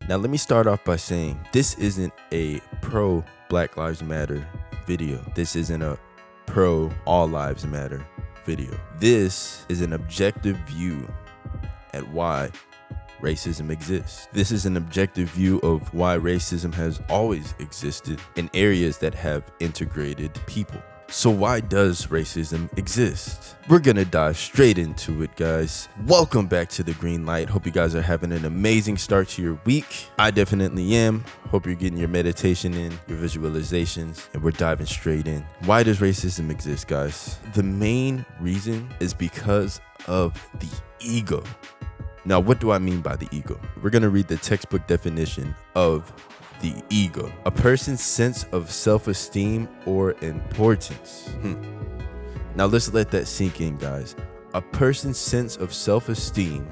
Now, let me start off by saying this isn't a pro Black Lives Matter video. This isn't a pro All Lives Matter video. This is an objective view at why racism exists. This is an objective view of why racism has always existed in areas that have integrated people. So why does racism exist? We're gonna dive straight into it, guys. Welcome back to the Greenlight. Hope you guys are having an amazing start to your week. I definitely am. Hope you're getting your meditation in, your visualizations, and we're diving straight in. Why does racism exist, guys? The main reason is because of the ego. Now, what do I mean by the ego? We're gonna read the textbook definition of the ego: a person's sense of self-esteem or importance. Now let's let that sink in, guys. A person's sense of self-esteem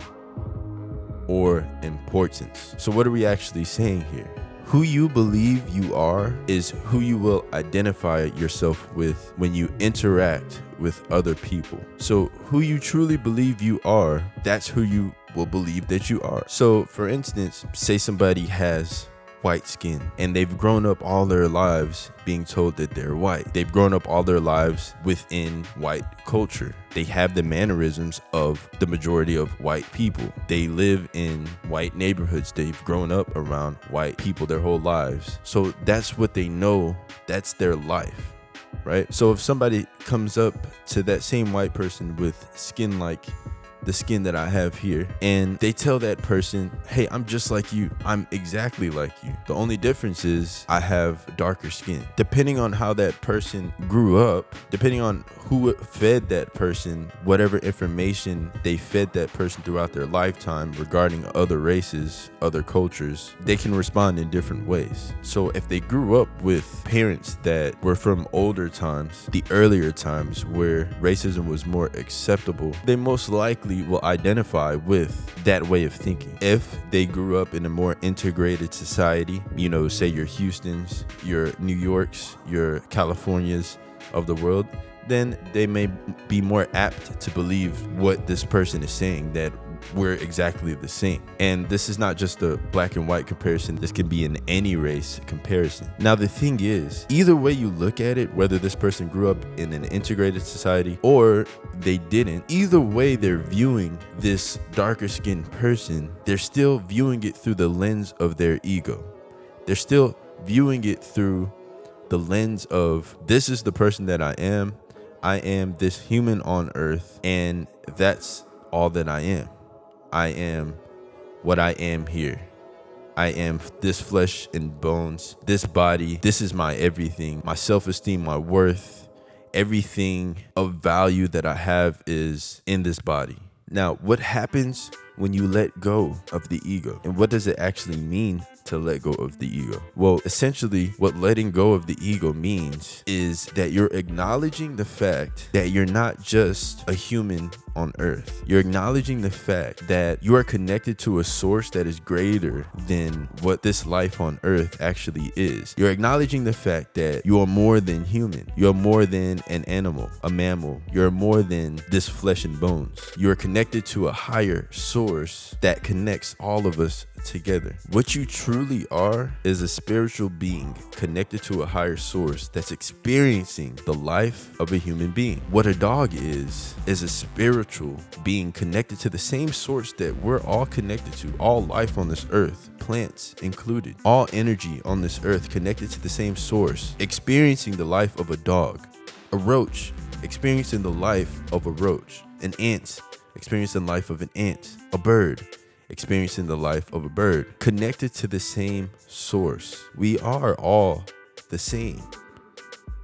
or importance. So what are we actually saying here? Who you believe you are is who you will identify yourself with when you interact with other people. So who you truly believe you are, that's who you will believe that you are. So for instance, say somebody has white skin and they've grown up all their lives being told that they're white. They've grown up all their lives within white culture. They have the mannerisms of the majority of white people. They live in white neighborhoods. They've grown up around white people their whole lives. So that's what they know. That's their life, right? So if somebody comes up to that same white person with skin like the skin that I have here, and they tell that person, hey, I'm just like you. I'm exactly like you. The only difference is I have darker skin. Depending on how that person grew up, depending on who fed that person, whatever information they fed that person throughout their lifetime regarding other races, other cultures, they can respond in different ways. So if they grew up with parents that were from older times, the earlier times where racism was more acceptable, they most likely will identify with that way of thinking. If they grew up in a more integrated society, you know, say your Houstons, your New Yorks, your Californias of the world, then they may be more apt to believe what this person is saying, that we're exactly the same. And this is not just a black and white comparison. This can be in any race comparison. Now, the thing is, either way you look at it, whether this person grew up in an integrated society or they didn't, either way they're viewing this darker skinned person, they're still viewing it through the lens of their ego. They're still viewing it through the lens of, this is the person that I am. I am this human on earth, and that's all that I am. I am what I am here. I am this flesh and bones, this body. This is my everything, my self-esteem, my worth, everything of value that I have is in this body. Now, what happens when you let go of the ego? And what does it actually mean to let go of the ego? Well, essentially, what letting go of the ego means is that you're acknowledging the fact that you're not just a human on earth. You're acknowledging the fact that you are connected to a source that is greater than what this life on earth actually is. You're acknowledging the fact that you are more than human. You're more than an animal, a mammal. You're more than this flesh and bones. You're connected to a higher source that connects all of us together. What you truly are is a spiritual being connected to a higher source that's experiencing the life of a human being. What a dog is a spiritual being connected to the same source that we're all connected to. All life on this earth, plants included, all energy on this earth connected to the same source, experiencing the life of a dog. A roach experiencing the life of a roach. An ant experiencing the life of an ant. A bird experiencing the life of a bird, connected to the same source. We are all the same.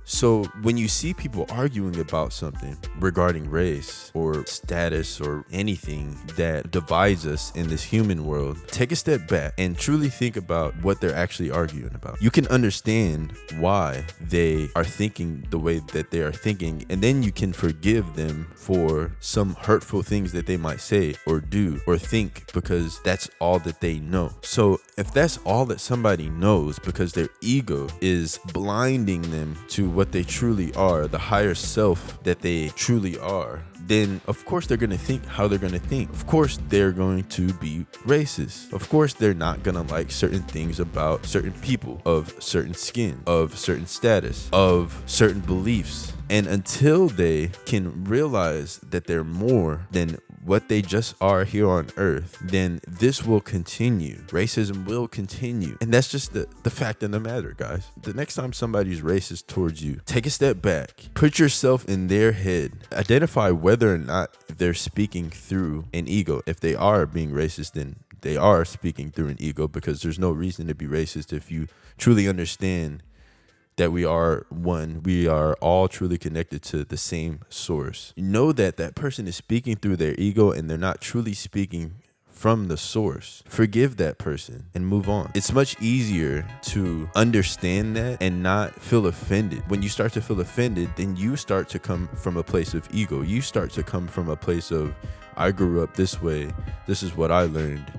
So when you see people arguing about something regarding race or status or anything that divides us in this human world, take a step back and truly think about what they're actually arguing about. You can understand why they are thinking the way that they are thinking, and then you can forgive them for some hurtful things that they might say or do or think, because that's all that they know. So if that's all that somebody knows because their ego is blinding them to what they truly are, the higher self that they truly are, then of course they're going to think how they're going to think. Of course they're going to be racist. Of course they're not going to like certain things about certain people of certain skin, of certain status, of certain beliefs. And until they can realize that they're more than what they just are here on earth, then this will continue. Racism will continue. And that's just the fact of the matter, guys. The next time somebody's racist towards you, take a step back, put yourself in their head, identify whether or not they're speaking through an ego. If they are being racist, then they are speaking through an ego, because there's no reason to be racist if you truly understand that we are one. We are all truly connected to the same source. Know that that person is speaking through their ego and they're not truly speaking from the source. Forgive that person and move on. It's much easier to understand that and not feel offended. When you start to feel offended, then you start to come from a place of ego. You start to come from a place of, I grew up this way. This is what I learned.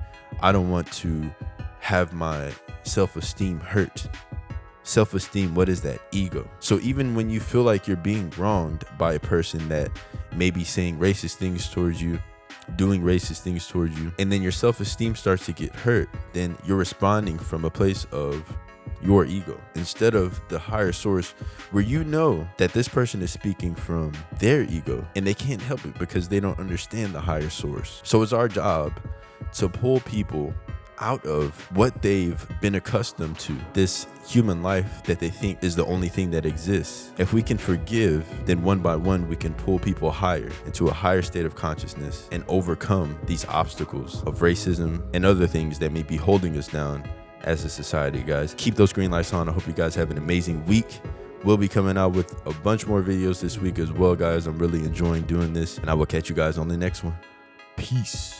I don't want to have my self-esteem hurt. Self-esteem, what is that? Ego. So even when you feel like you're being wronged by a person that may be saying racist things towards you, doing racist things towards you, and then your self-esteem starts to get hurt, then you're responding from a place of your ego instead of the higher source, where you know that this person is speaking from their ego and they can't help it because they don't understand the higher source. So it's our job to pull people out of what they've been accustomed to, this human life that they think is the only thing that exists. If we can forgive, then one by one we can pull people higher into a higher state of consciousness and overcome these obstacles of racism and other things that may be holding us down as a society. Guys, keep those green lights on. I hope you guys have an amazing week. We'll be coming out with a bunch more videos this week as well, guys. I'm really enjoying doing this, and I will catch you guys on the next one. Peace.